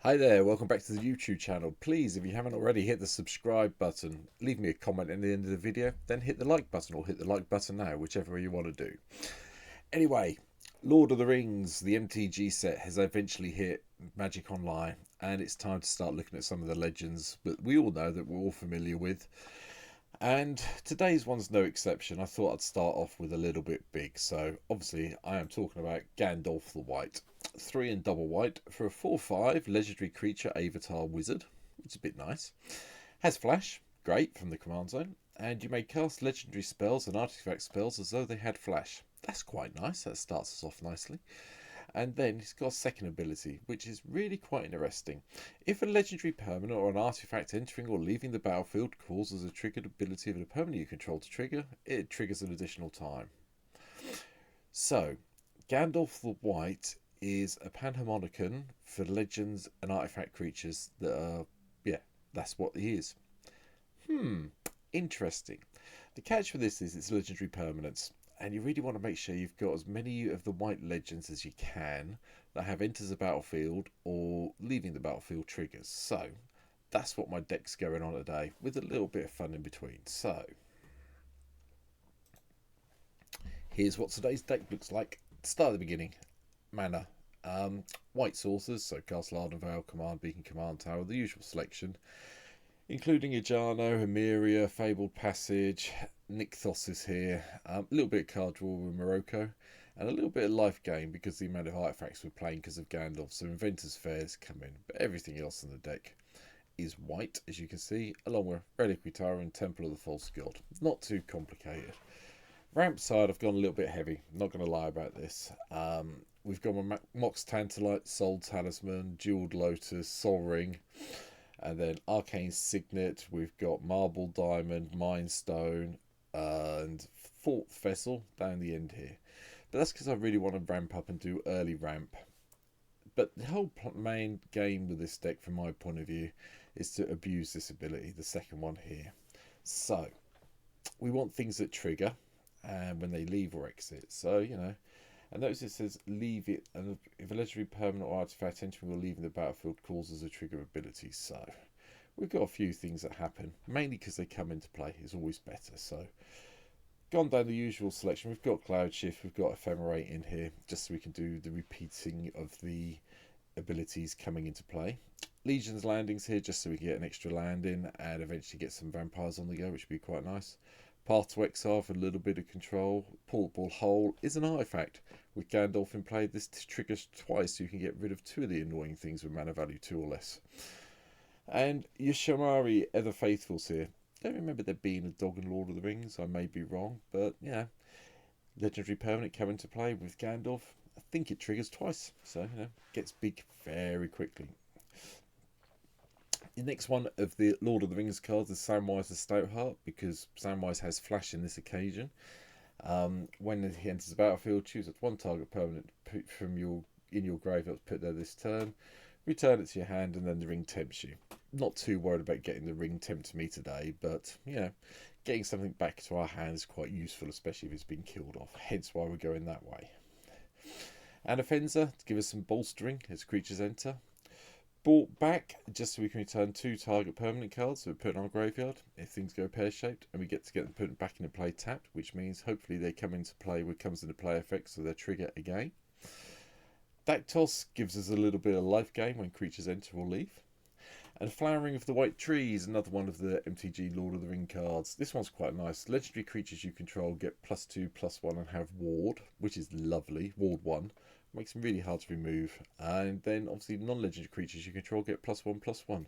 Hi there, welcome back to the YouTube channel. Please, if you haven't already, hit the subscribe button, leave me a comment at the end of the video, then hit the like button or hit the like button now, whichever way you want to do. Anyway, Lord of the Rings, the MTG set has eventually hit Magic Online, and it's time to start looking at some of the legends that we all know that we're all familiar with. And today's one's no exception. I thought I'd start off with a little bit big. So obviously I am talking about Gandalf the White. 3 and double white for a 4/5 legendary creature avatar wizard. It's a bit nice. Has flash, great from the command zone. And you may cast legendary spells and artifact spells as though they had flash. That's quite nice. That starts us off nicely. And then he's got a second ability, which is really quite interesting. If a legendary permanent or an artifact entering or leaving the battlefield causes a triggered ability of a permanent you control to trigger, it triggers an additional time. So, Gandalf the White is a panharmonicon for legends and artifact creatures that are, yeah, that's what he is. Interesting. The catch for this is it's legendary permanence, and you really want to make sure you've got as many of the white legends as you can that have enters the battlefield or leaving the battlefield triggers. So that's what my deck's going on today, with a little bit of fun in between. So here's what today's deck looks like. Start at the beginning. Mana. White sources, so Castle Ardenvale, Command Beacon, Command Tower, the usual selection, including Ijano, Emeria, Fabled Passage. Nykthos is here, a little bit of card draw with Morocco, and a little bit of life gain because the amount of artifacts we're playing because of Gandalf. So Inventor's Fairs come in, but everything else in the deck is white, as you can see, along with Reliquary Tower and Temple of the False God. Not too complicated. Ramp side, I've gone a little bit heavy. Not going to lie about this. We've got my Mox Tantalite, Soul Talisman, Jeweled Lotus, Sol Ring, and then Arcane Signet. We've got Marble Diamond, Mind Stone, and Fourth Vessel down the end here. But that's because I really want to ramp up and do early ramp. But the whole main game with this deck, from my point of view, is to abuse this ability, the second one here. So, we want things that trigger and when they leave or exit. So, and notice it says leave it, and if a legendary permanent or artifact entering or leaving the battlefield causes a trigger ability. So, we've got a few things that happen, mainly because they come into play, is always better. So, gone down the usual selection. We've got Cloud Shift, we've got Ephemerate in here, just so we can do the repeating of the abilities coming into play. Legion's Landings here, just so we can get an extra landing and eventually get some vampires on the go, which would be quite nice. Path to Exile for a little bit of control. Portable Hole is an artifact. With Gandalf in play, this triggers twice, so you can get rid of 2 of the annoying things with mana value 2 or less. And your Shamari Ever Faithfuls here. Don't remember there being a dog in Lord of the Rings. I may be wrong, but yeah. Legendary permanent come into play with Gandalf. I think it triggers twice, so gets big very quickly. The next one of the Lord of the Rings cards is Samwise the Stoutheart, because Samwise has flash in this occasion. When he enters the battlefield, choose one target permanent from in your graveyard, put there this turn, return it to your hand, and then the ring tempts you. Not too worried about getting the ring tempt me today, but getting something back to our hand is quite useful, especially if it's been killed off. Hence why we're going that way. And a Fencer to give us some bolstering as creatures enter. Brought back just so we can return 2 target permanent cards that we put in our graveyard if things go pear-shaped, and we get to get them put back into play tapped, which means hopefully they come into play with comes into play effect, so they trigger again. Dactos gives us a little bit of life gain when creatures enter or leave. And Flowering of the White Tree is another one of the MTG Lord of the Ring cards. This one's quite nice. Legendary creatures you control get +2/+1 and have Ward, which is lovely. Ward 1. Makes them really hard to remove. And then obviously non-legendary creatures you control get +1/+1.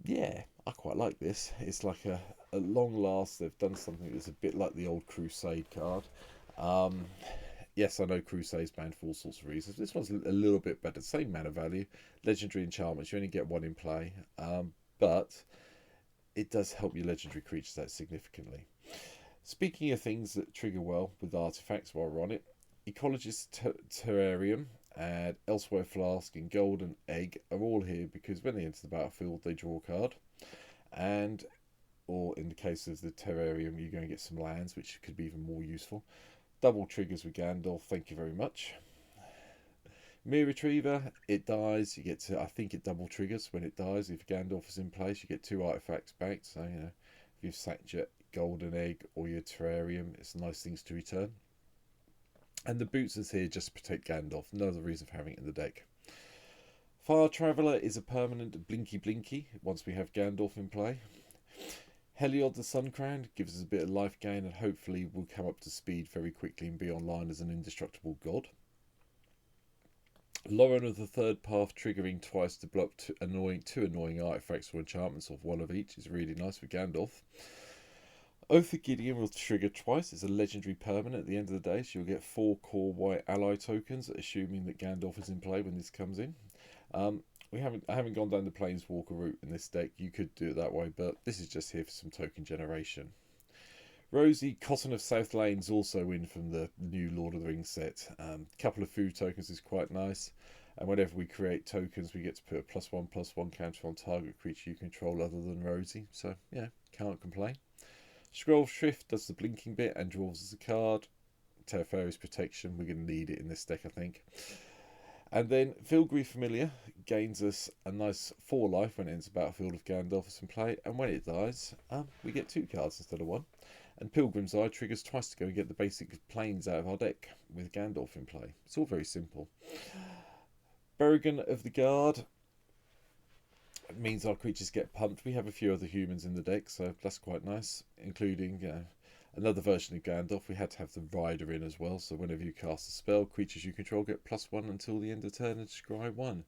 Yeah, I quite like this. It's like a long last they've done something that's a bit like the old Crusade card. Yes, I know Crusade's banned for all sorts of reasons. This one's a little bit better. Same mana value. Legendary enchantments, you only get 1 in play. But it does help your legendary creatures out significantly. Speaking of things that trigger well with artifacts while we're on it, Ecologist Terrarium and Elsewhere Flask and Golden Egg are all here because when they enter the battlefield they draw a card, and or in the case of the Terrarium you're going to get some lands, which could be even more useful. Double triggers with Gandalf, thank you very much. Mere Retriever, it dies. You get to, I think it double triggers when it dies. If Gandalf is in place, you get 2 artifacts back. So, you know, if you've sacked your golden egg or your terrarium, it's nice things to return. And the boots is here just to protect Gandalf. No other reason for having it in the deck. Far Traveller is a permanent blinky blinky once we have Gandalf in play. Heliod the Suncrowned gives us a bit of life gain and hopefully will come up to speed very quickly and be online as an indestructible god. Lauren of the Third Path triggering twice to block two annoying artifacts or enchantments of one of each is really nice for Gandalf. Oath of Gideon will trigger twice. It's a legendary permanent at the end of the day, so you'll get 4 core white ally tokens, assuming that Gandalf is in play when this comes in. I haven't gone down the Planeswalker route in this deck. You could do it that way, but this is just here for some token generation. Rosie, Cotton of South Lane's also in from the new Lord of the Rings set. Couple of food tokens is quite nice. And whenever we create tokens, we get to put a +1/+1 counter on target creature you control other than Rosie. So, yeah, can't complain. Scroll Shrift does the blinking bit and draws us a card. Teferi's Protection, we're going to need it in this deck, I think. And then Filgry Familiar gains us a nice 4 life when it enters the battlefield if Gandalf is in play. And when it dies, we get 2 cards instead of 1. And Pilgrim's Eye triggers twice to go and get the basic planes out of our deck with Gandalf in play. It's all very simple. Berrigan of the Guard means our creatures get pumped. We have a few other humans in the deck, so that's quite nice, including another version of Gandalf. We had to have the Rider in as well, so whenever you cast a spell, creatures you control get +1 until the end of turn and scry 1.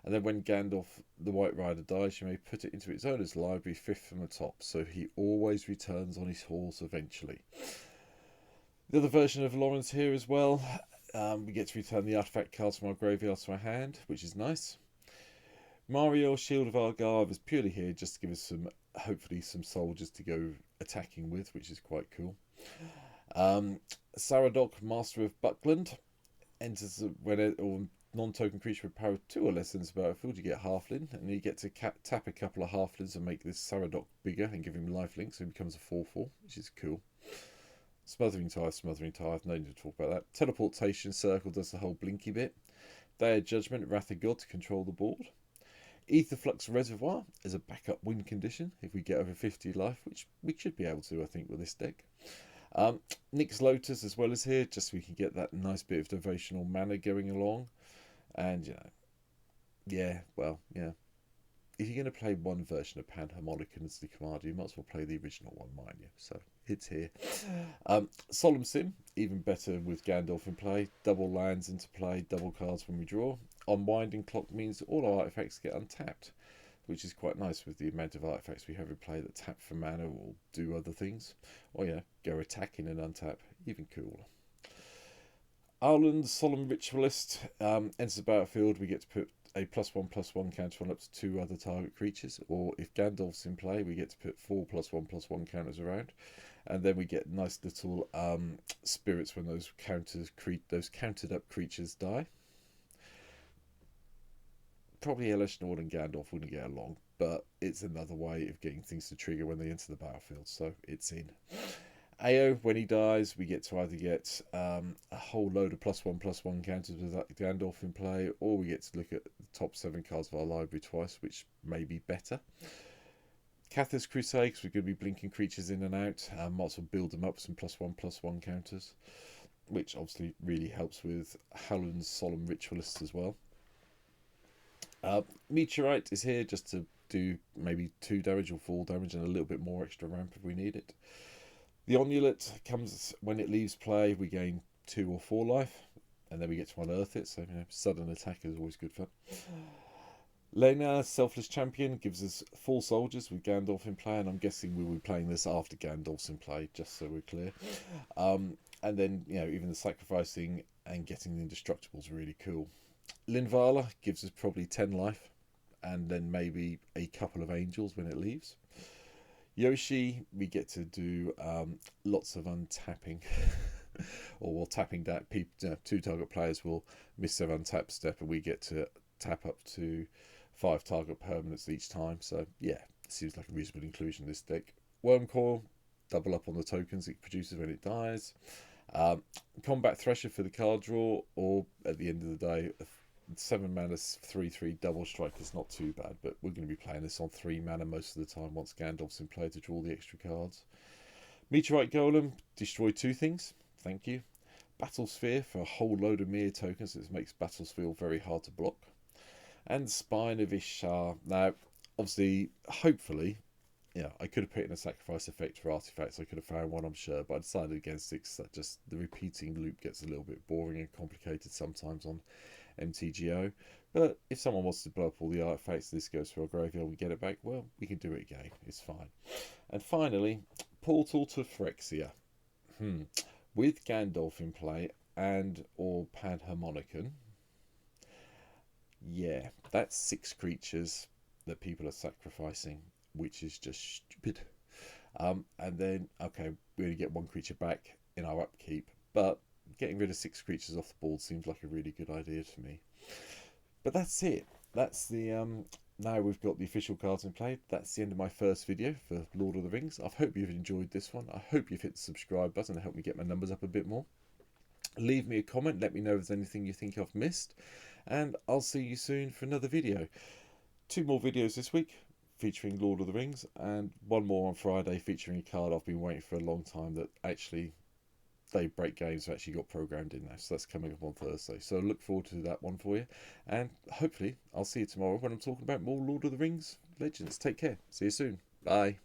And then when Gandalf the White Rider dies, you may put it into its owner's library 5th from the top, so he always returns on his horse eventually. The other version of Lawrence here as well. We get to return the artifact cards from our graveyard to our hand, which is nice. Mario, Shield of Argive, is purely here just to give us hopefully some soldiers to go attacking with, which is quite cool. Saradoc, Master of Buckland, enters when non-token creature with power 2 or less in this battlefield, you get halfling, and you get to tap a couple of halflings and make this Saradoc bigger and give him lifelink, so he becomes a 4/4, which is cool. Smothering Tithe, no need to talk about that. Teleportation Circle does the whole blinky bit. Day of Judgment, Wrath of God to control the board. Aetherflux Reservoir is a backup win condition if we get over 50 life, which we should be able to, I think, with this deck. Nyx Lotus as well as here, just so we can get that nice bit of devotional mana going along. And, if you're going to play one version of Panharmonicon as the commander, you might as well play the original one, mind you. So, it's here. Solemn Sim, even better with Gandalf in play. Double lands into play, double cards when we draw. Unwinding Clock means all our artifacts get untapped, which is quite nice with the amount of artifacts we have in play that tap for mana or do other things. Or, go attacking and untap, even cooler. Arland, Solemn Ritualist, enters the battlefield. We get to put a +1/+1 counter on up to 2 other target creatures, or if Gandalf's in play, we get to put 4 +1/+1 counters around, and then we get nice little spirits when those countered up creatures die. Probably Elish Nord and Gandalf wouldn't get along, but it's another way of getting things to trigger when they enter the battlefield, so it's in. Ao, when he dies, we get to either get a whole load of +1/+1 counters with Gandalf in play, or we get to look at the top 7 cards of our library twice, which may be better. Cathar's Crusade, because we're going to be blinking creatures in and out, might as well build them up with some +1/+1 counters, which obviously really helps with Howland's Solemn Ritualist as well. Meteorite is here just to do maybe 2 damage or 4 damage and a little bit more extra ramp if we need it. The Onulet comes when it leaves play, we gain 2 or 4 life, and then we get to unearth it, so sudden attack is always good fun. Lena, Selfless Champion, gives us 4 soldiers with Gandalf in play, and I'm guessing we will be playing this after Gandalf's in play, just so we're clear. And then, even the sacrificing and getting the indestructible is really cool. Linvala gives us probably 10 life, and then maybe a couple of angels when it leaves. Yoshi, we get to do lots of untapping, or tapping that. 2 target players will miss their untap step, and we get to tap up to 5 target permanents each time. So, it seems like a reasonable inclusion in this deck. Wormcoil, double up on the tokens it produces when it dies. Combat Thresher for the card draw, or at the end of the day, 7 mana 3/3 double strike is not too bad, but we're going to be playing this on 3 mana most of the time once Gandalf's in play to draw the extra cards. Meteorite Golem, destroy 2 things. Thank you. Battle Sphere for a whole load of mere tokens. It makes Battle Sphere very hard to block. And Spine of Ishtar. Now, obviously, hopefully, yeah, I could have put in a sacrifice effect for artifacts. I could have found one, I'm sure, but I decided against it because that just the repeating loop gets a little bit boring and complicated sometimes on MTGO. But if someone wants to blow up all the artifacts, this goes to our graveyard, we get it back, well, we can do it again. It's fine. And finally, Portal to Phyrexia. With Gandalf in play and or Panharmonicon, yeah, that's 6 creatures that people are sacrificing, which is just stupid. And then, okay, we only get 1 creature back in our upkeep, but getting rid of 6 creatures off the board seems like a really good idea to me. But that's it. That's the now we've got the official cards in play. That's the end of my first video for Lord of the Rings. I hope you've enjoyed this one. I hope you've hit the subscribe button to help me get my numbers up a bit more. Leave me a comment. Let me know if there's anything you think I've missed. And I'll see you soon for another video. 2 more videos this week featuring Lord of the Rings, and 1 more on Friday featuring a card I've been waiting for a long time that actually Daybreak Games have actually got programmed in now, so that's coming up on Thursday. So look forward to that one for you, and hopefully I'll see you tomorrow when I'm talking about more Lord of the Rings Legends. Take care. See you soon. Bye.